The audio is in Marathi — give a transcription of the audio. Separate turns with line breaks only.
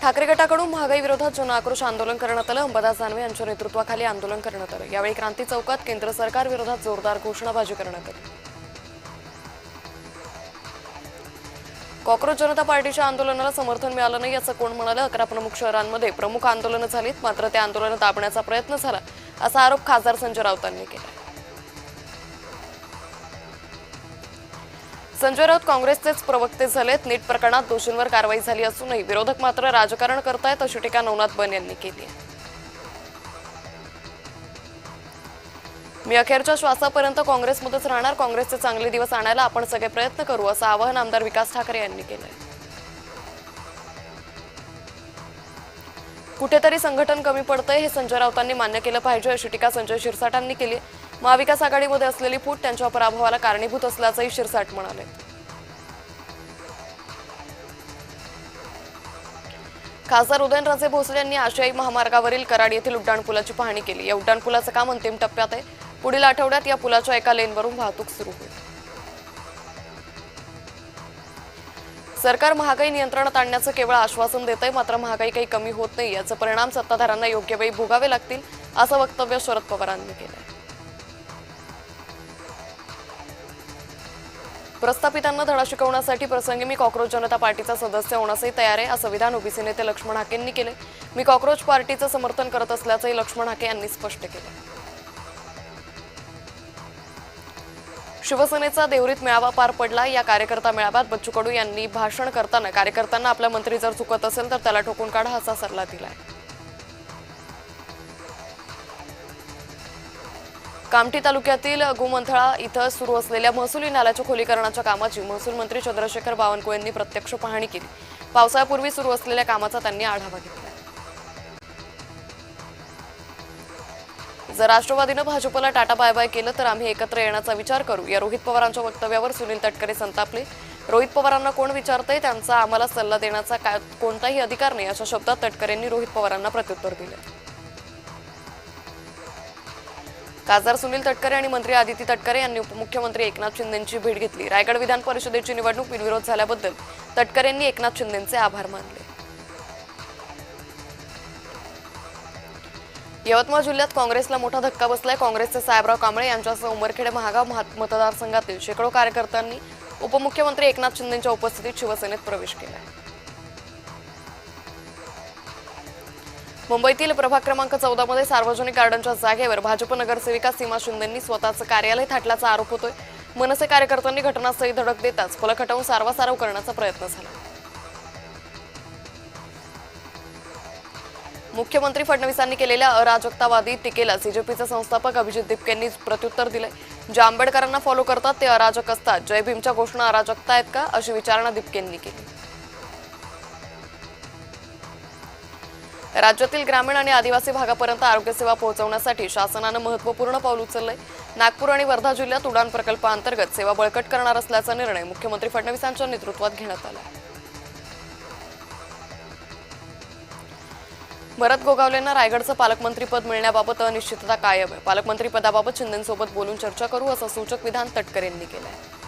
ठाकरे गटाकडून महागाई विरोधात जनआक्रोश आंदोलन करण्यात आलं। अंबादास दानवे यांच्या नेतृत्वाखाली आंदोलन करण्यात आलं। यावेळी क्रांती चौकात केंद्र सरकार विरोधात जोरदार घोषणाबाजी करण्यात आली। कॉक्रोच जनता पार्टीच्या आंदोलनाला समर्थन मिळालं नाही असं कोण म्हणालं? 11 प्रमुख शहरांमध्ये प्रमुख आंदोलनं झालीत, मात्र त्या आंदोलन दाबण्याचा प्रयत्न झाला असा आरोप खासदार संजय राऊतांनी केला। संजय राऊत काँग्रेसचेच प्रवक्ते झालेत। नीट प्रकरणात दोषींवर कारवाई झाली असूनही विरोधक मात्र राजकारण करतायत अशी टीका नवनाथ बन यांनी केली आहे। मी अखेरच्या श्वासापर्यंत काँग्रेसमध्येच राहणार, काँग्रेसचे चांगले दिवस आणायला आपण सगळे प्रयत्न करू असं आवाहन आमदार विकास ठाकरे यांनी केलंय। कुठेतरी संघटन कमी पडतंय हे संजय राऊतांनी मान्य केलं पाहिजे अशी टीका संजय शिरसाटांनी केली। महाविकास आघाडीमध्ये असलेली फूट त्यांच्या पराभवाला कारणीभूत असल्याचंही शिरसाट म्हणाले। खासदार उदयनराजे भोसले यांनी आशियाई महामार्गावरील कराड येथील उड्डाणपुलाची पाहणी केली। या उड्डाणपुलाचं काम अंतिम टप्प्यात आहे। पुढील आठवड्यात या पुलाच्या एका लेनवरून वाहतूक सुरू होईल। सरकार महागाई नियंत्रणात आणण्याचं केवळ आश्वासन देतंय, मात्र महागाई काही कमी होत नाही। याचे परिणाम सत्ताधाऱ्यांना योग्य वेळी भोगावे लागतील असं वक्तव्य शरद पवारांनी केलंय। प्रस्थापितांना धडा शिकवण्यासाठी प्रसंगी मी कॉक्रोच जनता पार्टीचा सदस्य होण्यासही तयार आहे असं विधान ओबीसी नेते लक्ष्मण हाकेंनी केले। मी कॉक्रोच पार्टीचं समर्थन करत असल्याचंही लक्ष्मण हाके यांनी स्पष्ट केलं। शिवसेनेचा देवरीत मेळावा पार पडला। या कार्यकर्ता मेळाव्यात बच्चू कडू यांनी भाषण करताना कार्यकर्त्यांना आपला मंत्री जर चुकत असेल तर त्याला ठोकून काढा असा सल्ला दिलाय। कामठी तालुक्यातील गुमंथळा इथं सुरू असलेल्या महसुली नाल्याच्या खोलीकरणाच्या कामाची महसूल मंत्री चंद्रशेखर बावनकुळे यांनी प्रत्यक्ष पाहणी केली। पावसाळ्यापूर्वी सुरू असलेल्या कामाचा त्यांनी आढावा घेतला। जर राष्ट्रवादीनं भाजपला टाटा बाय बाय केलं तर आम्ही एकत्र येण्याचा विचार करू या रोहित पवारांच्या वक्तव्यावर सुनील तटकरे संतापले। रोहित पवारांना कोण विचारतंय, त्यांचा आम्हाला सल्ला देण्याचा कोणताही अधिकार नाही अशा शब्दात तटकरेंनी रोहित पवारांना प्रत्युत्तर दिले। खासदार सुनील तटकरे आणि मंत्री आदिती तटकरे यांनी उपमुख्यमंत्री एकनाथ शिंदेंची भेट घेतली। रायगड विधान परिषदेची निवडणूक बिनविरोध झाल्याबद्दल तटकरेंनी एकनाथ शिंदेंचे आभार मानले। यवतमाळ जिल्ह्यात काँग्रेसला मोठा धक्का बसलाय। काँग्रेसचे साहेबराव कांबळे यांच्यासह उमरखेड महागाव मतदारसंघातील शेकडो कार्यकर्त्यांनी उपमुख्यमंत्री एकनाथ शिंदेंच्या उपस्थितीत शिवसेनेत प्रवेश केलाय। मुंबईतील प्रभाग क्रमांक 14 मध्ये सार्वजनिक गार्डनच्या जागेवर भाजप नगरसेविका सीमा शिंदेंनी स्वतःचं कार्यालय थाटल्याचा आरोप होतोय। मनसे कार्यकर्त्यांनी घटनास्थळी धडक देताच फलक हटवून सारवासारव करण्याचा प्रयत्न झाला। मुख्यमंत्री फडणवीसांनी केलेल्या अराजकतावादी टीकेला सीजेपीचे संस्थापक अभिजित दिपकेंनी प्रत्युत्तर दिले। ज्या आंबेडकरांना फॉलो करतात ते अराजक असतात, जय भीमच्या घोषणा अराजकता आहेत का अशी विचारणा दिपकेंनी केली। राज्यातील ग्रामीण आणि आदिवासी भागापर्यंत आरोग्य सेवा पोहोचवण्यासाठी शासनानं महत्त्वपूर्ण पाऊल उचललंय। नागपूर आणि वर्धा जिल्ह्यात उडान प्रकल्पाअंतर्गत सेवा बळकट करणार असल्याचा निर्णय मुख्यमंत्री फडणवीसांच्या नेतृत्वात घेण्यात आला। भरत गोगावलेंना रायगडचं पालकमंत्रीपद मिळण्याबाबत अनिश्चितता कायम आहे। पालकमंत्रीपदाबाबत शिंदेंसोबत बोलून चर्चा करू असं सूचक विधान तटकरेंनी केलंय।